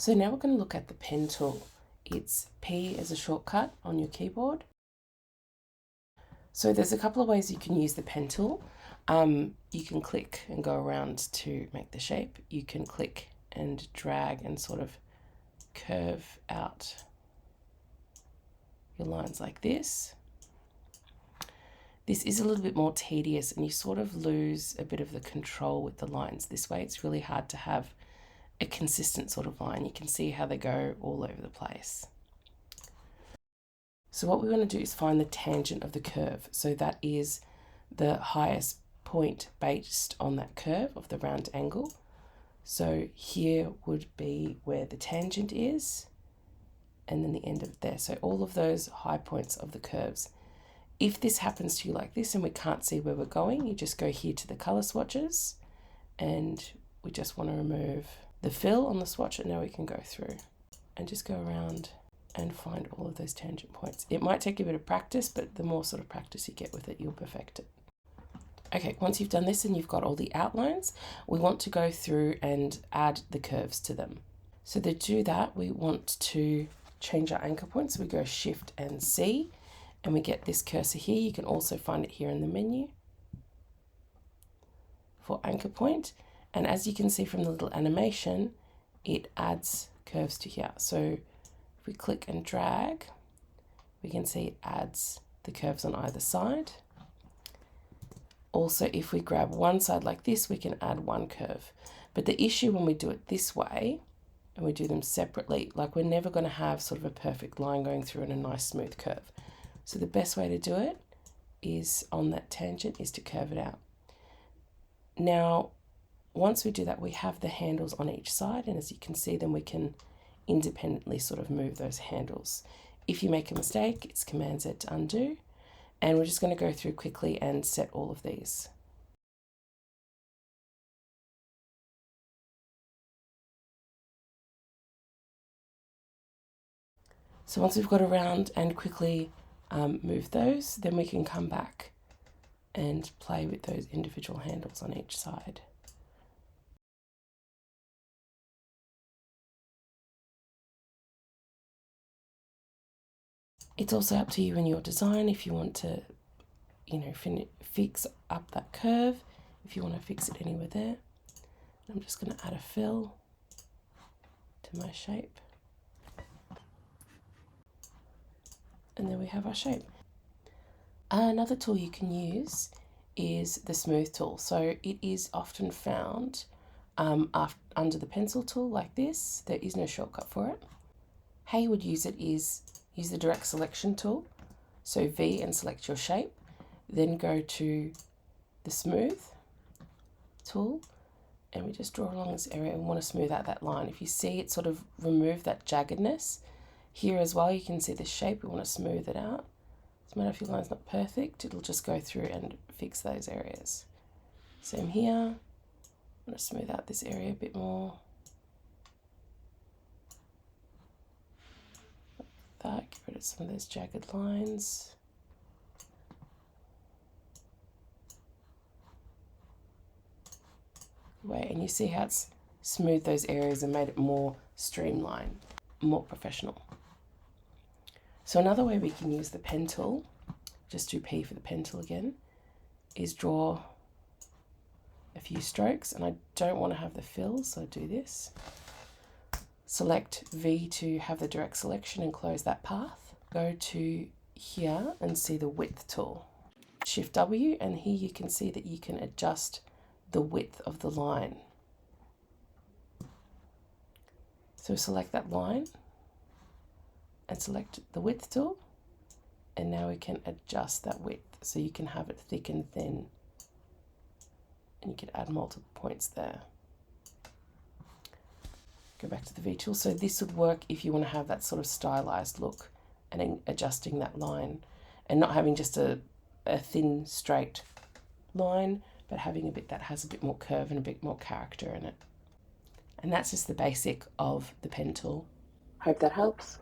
So now we're going to look at the pen tool. It's P as a shortcut on your keyboard. So there's a couple of ways you can use the pen tool. You can click and go around to make the shape. You can click and drag and sort of curve out your lines like this. This is a little bit more tedious and you sort of lose a bit of the control with the lines. This way it's really hard to have a consistent sort of line. You can see how they go all over the place. So what we want to do is find the tangent of the curve. So that is the highest point based on that curve of the round angle. So here would be where the tangent is, and then the end of it there. So all of those high points of the curves. If this happens to you like this and we can't see where we're going, you just go here to the color swatches and we just want to remove the fill on the swatch, and now we can go through and just go around and find all of those tangent points. It might take a bit of practice, but the more sort of practice you get with it, you'll perfect it. Okay, once you've done this and you've got all the outlines, we want to go through and add the curves to them. So to do that, we want to change our anchor point. So we go Shift and C, and we get this cursor here. You can also find it here in the menu for anchor point. And as you can see from the little animation, it adds curves to here. So if we click and drag, we can see it adds the curves on either side. Also, if we grab one side like this, we can add one curve. But the issue when we do it this way, and we do them separately, like we're never going to have sort of a perfect line going through and a nice smooth curve. So the best way to do it is on that tangent is to curve it out. Now, once we do that, we have the handles on each side, and as you can see, then we can independently sort of move those handles. If you make a mistake, it's Command Z to undo, and we're just going to go through quickly and set all of these. So once we've got around and quickly move those, then we can come back and play with those individual handles on each side. It's also up to you in your design if you want to, fix up that curve, if you want to fix it anywhere there. I'm just going to add a fill to my shape. And there we have our shape. Another tool you can use is the smooth tool. So it is often found under the pencil tool like this. There is no shortcut for it. How you would use it is use the direct selection tool. So V and select your shape. Then go to the smooth tool and we just draw along this area and want to smooth out that line. If you see it sort of remove that jaggedness. Here as well, you can see the shape, we want to smooth it out. Doesn't matter if your line's not perfect, it'll just go through and fix those areas. Same here, I'm going to smooth out this area a bit more. Like that, get rid of some of those jagged lines. And you see how it's smoothed those areas and made it more streamlined, more professional. So another way we can use the pen tool, just do P for the pen tool again, is draw a few strokes, and I don't want to have the fill, so I do this. Select V to have the direct selection and close that path. Go to here and see the width tool. Shift W, and here you can see that you can adjust the width of the line. So select that line and select the width tool, and now we can adjust that width so you can have it thick and thin, and you can add multiple points there. Go back to the V tool. So this would work if you want to have that sort of stylized look and adjusting that line and not having just a thin straight line, but having a bit that has a bit more curve and a bit more character in it. And that's just the basic of the pen tool. Hope that helps.